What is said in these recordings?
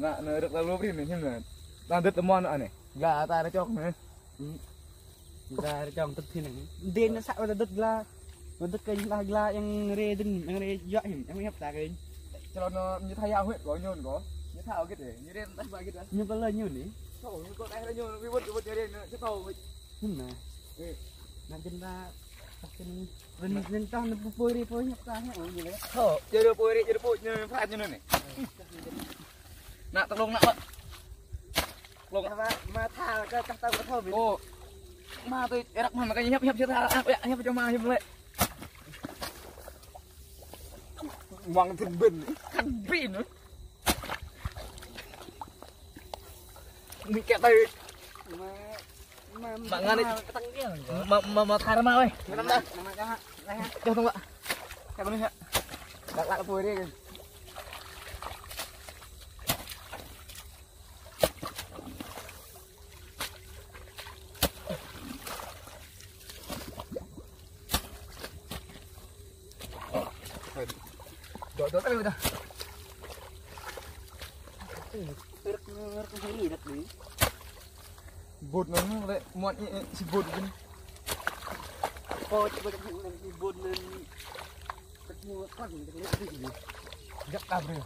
Nak nerek lalu ini himna. Landet temuan aneh. Gak ada cok nih. Ra trong tức thì này đen nó sao là đứt la nó đứt cây la yang re đinh yang re dọa hiểm em hấp ta cái Cho nó như thay ao huyết có nhôn có. Như thao cái để như đen tách bài cái đó. nhưng có lời như này Thôi như con đây nó nhôn bị vứt chơi đen chứ tàu. nhưng mà làm chân ta chân nên tao nó phơi đi phơi hấp ta nhá gì đấy Thôi chơi được bôi đi chơi được bôi như phát như này. Nak tolong nak. lồng mà tha cái tao có thôi Ô. Ma tôi erak mà cái hấp chưa tha hấp cho ma hấp lại. Vang thình bình khăn pin nữa. Bị kẹt tay. Mà ngăn đi. Mà thả ra mau ơi. Nằm đây. Cho không ạ. Kẹt bên đây. Đặt lại phôi đi. Đó tay rồi. Bột nó lại muộn chỉ bột bên. Coi cho cái buồn lên cái mua con cái gì Gấp đạp rồi.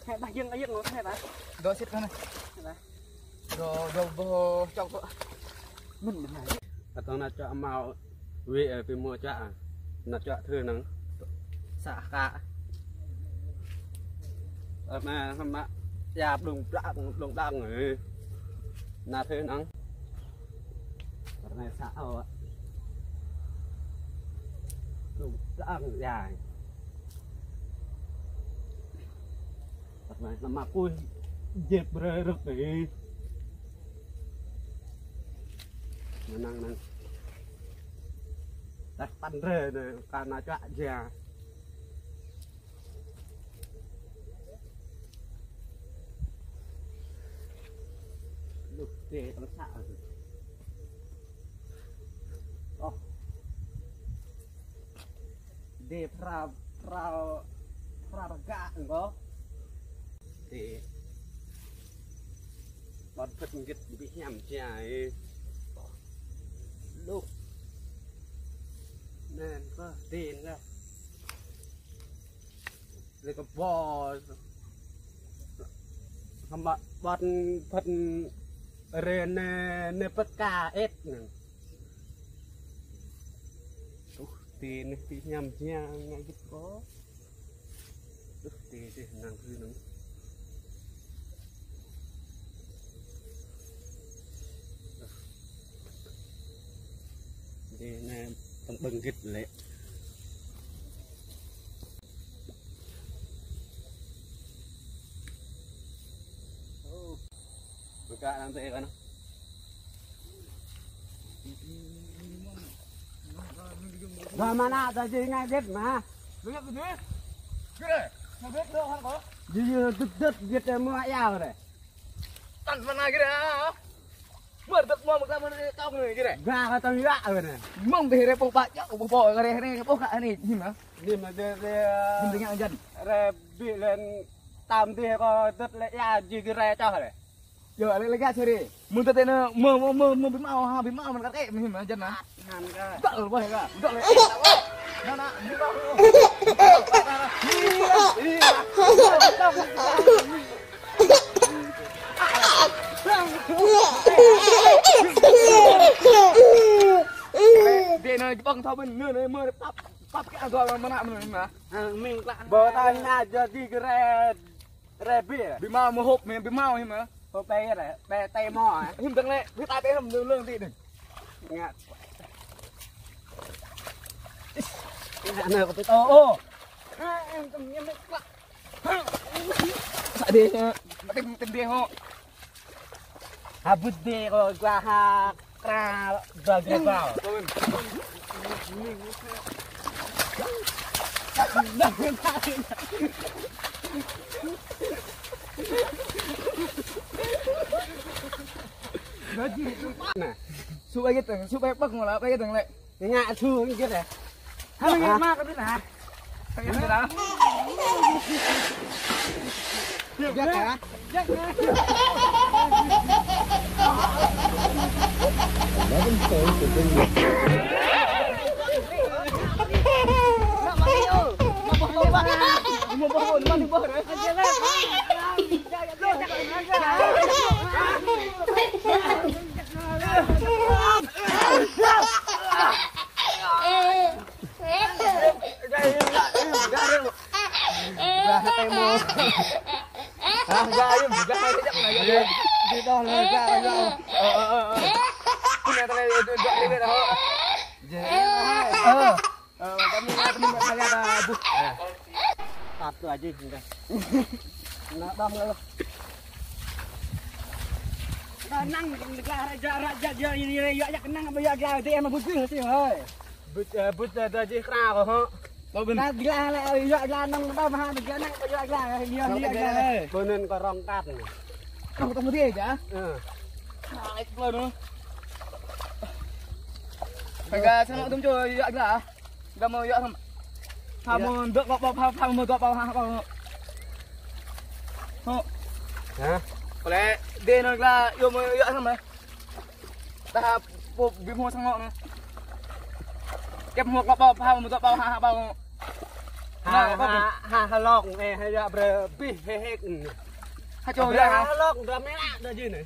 hai ba dương nó hai ba Đó xếp cái này. Đồ vô trong vợ. mình này atau nak cak mau we pi mua cak nak cak thưa nắng xả cả mà hâm dạp đùng đăng người na thưa nắng này xả ở đùng đăng dài này làm mà cùi dẹp rơi được đi năng đặt pan rơi này karena cak aja lúc để nó xả để pra gạ có để bọn phật nghịch bị nhầm chạy lúc nên có tiền ra rồi có bò không bạn bọn phật rồi nè bất cả hết tiền bị nhầm cha ngay cái có tiền thì nàng thư nữa thì nè tầm bừng kịch lệ cả đang thế con và mà nào ra gì ngay biết mà Cái này, nó biết đâu không có. gì tức biết mua áo này Tận vào này cái này. Mở được mua một cái cao người cái này. gà cái tao gạ rồi này Mong thì đây bộc bạc chắc bộc bội cái này cái bốc lại này nhìn mà. nhưng mà Nhìn thấy ngang dần. rồi bị lên tam thì có tức là ya gì cái ra cho này Giờ lấy ga chơi đi. Mừng tên mơ bí màu mình cắt mình nhìn mà chân mà. hàn cái Đợi rồi cả. Đợi lấy. Nó bí màu. Để này băng thao bên nửa này mưa tắp cái rồi mà nạm mình mà. mình bờ tay nhà giờ gì cái ra Bí màu mà hộp mình bí màu nhưng mà. có tay này tay mò Him tăng lệ, biết ai bé hầm lương tí đừng. ngạt này có tay ô Em cầm em đấy quạ. Sợ đi, tình đi họ. habut deh kalau gua kra bagai bau. Nah, supaya gitu, supaya bak ngolah, supaya gitu ngeliat. Ngak su gitu deh. Halo, mah ke sana. Kayak gitu dah. Giật hả? Giật hả? Satu aja sudah. Nak dam lo. Nang raja ini ya kenang apa ya gila em mà bút sih ơi. Bút ada aja kra kok. Bao bên. Gila ya nang ba ma được nang apa ya gila ini gila. Bonen ko rong kat. Không tao đi chả? Ai cũng luôn. Phải ra sao tôm chơi vậy là? Ra mơ vậy không? Tham được bao mơ bao bao. Hả? Có lẽ đây là yêu mơ vậy không đấy? Ta bộ bị mua sang ngọn này. Kẹp mua bao bao. Ha lok này hay là bre pi he Ha cho ra ha lok ra mấy lạ ra gì này.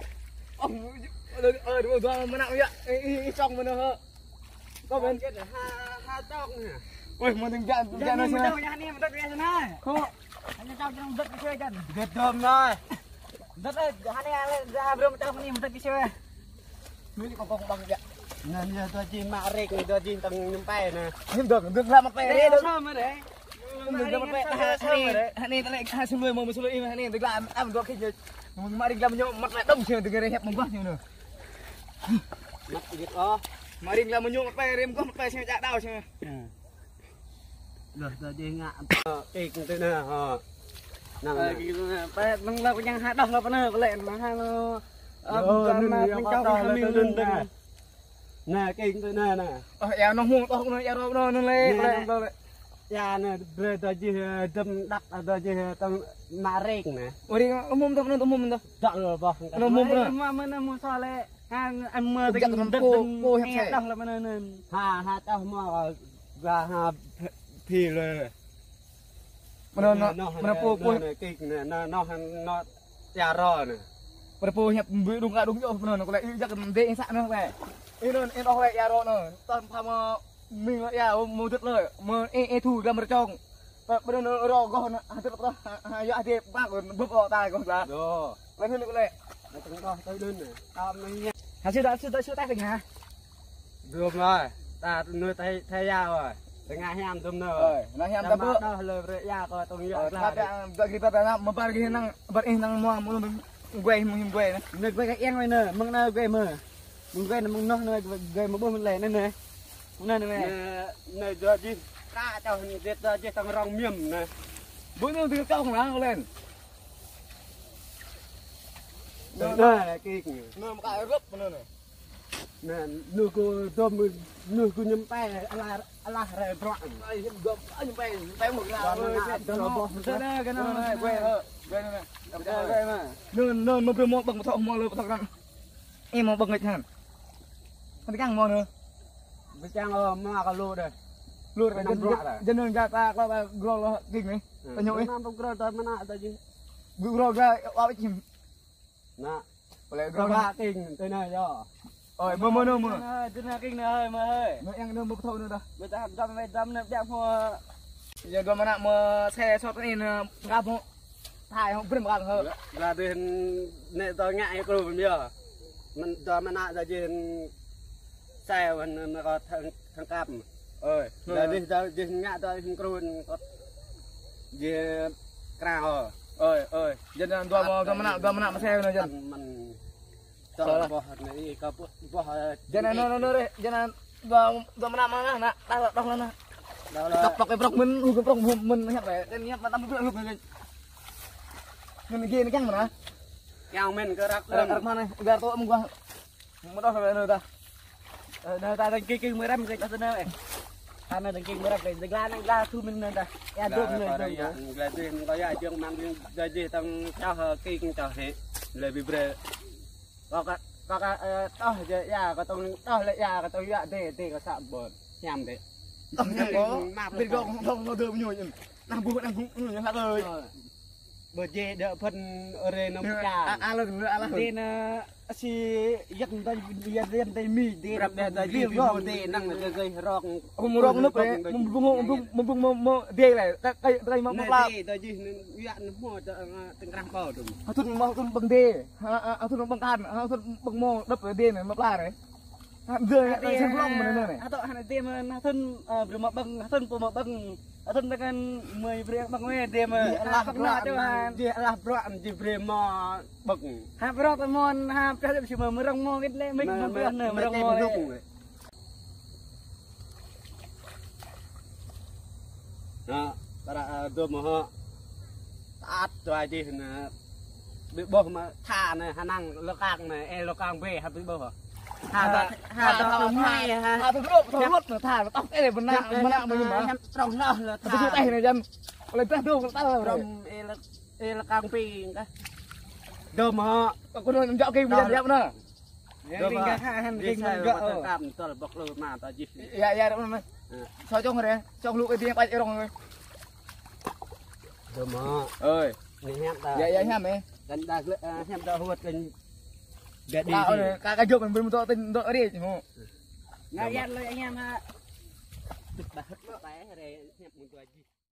Đúng rồi, mà nặng vậy. Trong mà nó có bên Chết là ha tóc nè. ôi mà đừng dặn nó xem Jangan ni betul biasa nah. không Hanya tahu jangan betul bisa kan. Biết thơm thôi. Betul hanya dah belum tahu ni betul bisa. mới còn bằng vậy Nên giờ tôi chỉ mạ rịch người tôi chỉ tầng nhầm bay nè. nhưng được làm mặt mày đấy được Sama deh. đừng làm mặt mày anh em lại 20 mà 10 im anh em được làm ăn được cái gì mà đi làm nhau mặt lại đông chiều từ cái hẹp mông quá nhiều nữa Mặt biết ó. mà đi làm nhau mặt mày em có mặt mày xem chả đau xem Được tôi chỉ ngạ. Kịch tôi nè. Nằm Cái phải nâng là yang hạt đọc là benar boleh mà ha nó bên trong kami lên nè. Nè kịch tôi nè nè. eo nó huông to nó eo nó lên Ya nè bre tôi chỉ đâm đắc tôi chỉ tầng mạ rịch nè. ôi đi umum tuh Đặng rồi bò. nó umum rồi mana mau soalnya anh mơ Tôi dặn cô hẹp hẹp đọc là benar nên Ha tao mà ra ha thì rồi. nó po kịch nè nó ya ro nè. pada po hẹp đúng cả đúng chỗ nó có lại chắc cần dễ sạn nữa vậy em đọc lại ya rồi nó toàn tham mình lại ya mua thật lời mà thu ra một trong và bây giờ nó ro gòn thật là ya thì bác còn bốc họ tài còn là Rồi. lên hơn nữa lại Nó cũng đó tới đơn nè. Tao mới nghe. chưa tay mình hả Được rồi. Ta nuôi thay dao rồi. Từ ngày hem tôm nở. rồi nó hẹp tập bữa Đó lời rệ ya coi tông nhọ là kita tanam mempergi nang mau gue này Người quay cái em này nè, mừng nào quay mờ, mừng quay là mừng nó nơi quay một bữa mình lẻ này nè, này nè, Này giờ gì? Ta cho hình tiết ra chứ thằng rong miềm nè. bữa nữa thì cao không lắm lên Đây là cái nó một cái gấp nữa này nè nuôi cô tôm nuôi cô nhâm tay ala rè broạn. ai gấp anh bay một là cái nó này quê này Đây mà. nó vừa mua bằng một thọ mua luôn thật rằng em mau bằng nghịch hẳn nó căng mua nữa Bây trang mà cả lô đây. luôn phải dân dân ra ta có gro kinh này ta nhội Nam bông gro tới mà nạ tới chứ. gro ra ao chim Nè. lại Gro gro ra kinh tới này cho. rồi mưa trên là kinh này hơi mà hơi, nó em nó một thâu nữa đâu người ta đâm nè đẹp hoa, giờ còn mà nặng mà xe short này gặp không thải không biết mà hơn Là đến nè tôi ngại cô bây giờ. Mình cho mà nạ ra trên xe mà có thằng cặp. ơi Là đi ngại tôi cô có gì cào. ơi dân đoàn mà nặng mà xe nữa dân Mình cho bỏ này có bỏ dân này nó đây dân này đoàn mà nặng mà nặng đau lên đó đọc cái bọc mình hẹp vậy tên hẹp mà tao biết được người kia nó căng mà nè keo mình cứ rắc rắc mà này gà tôi ông qua mà đó là nơi ta nơi ta đang kinh mới đâm cái cho nơi này, karena dengking berat dari la thu mình đây ya đốt người đây là gì có ya chương mang đây gì tăng cho kinh cho hếtเลยbị bể có cái đó ya có tông đó lại ya có tông ya tê có sạm bờ nhầm đấy bên gọng không thơm nhồi đang buồn đang cũng như khác ơi bờ dê đỡ phân ở nó trà đen si giật tay riêng tay mi đenรับได้ยี่ห้อเดนั่งเลยเคยรอง không rong nước đấy mùng đê này cái mong mong la แต่ยี่ยันหัวจะตึงรังคอดู เขาทุนbằng đêเขาทุนbằng canเขาทุนbằng mô đập ở đê này mong la đấy rơi cái chân long mà này atau hanya dia menatun bermak bang atun puma bang atun dengan mui beri bang mui dia Allah Tuhan dia Allah Tuhan di bremo beng ha berok temon ha pihak cuma merang mo gitu le mik merang mo nah para do mo taat cho ai đi na bị bơ mà tha này hà năng lo cang về ha bị bơ hà tao mai hà tao rốt nó thả nó tóc cái này mình nặng mình mà trong nó là tao đưa tay này dân lấy tay đưa tao trong là cang pi cái do mà có nơi chọn kinh bây giờ đẹp nữa do mà kinh mà gỡ cam tôi là bọc lơ mà tao gì dạ đúng rồi sao trong rồi trong lũ cái tiếng bay trong rồi do mà ơi hẹp ta dạ hẹp mày dan dah hẹp dah huat kan jadi cái chụp mình bên một tên đội đi chứ không ngayan lo anh em ha bahut lo bae re hẹp một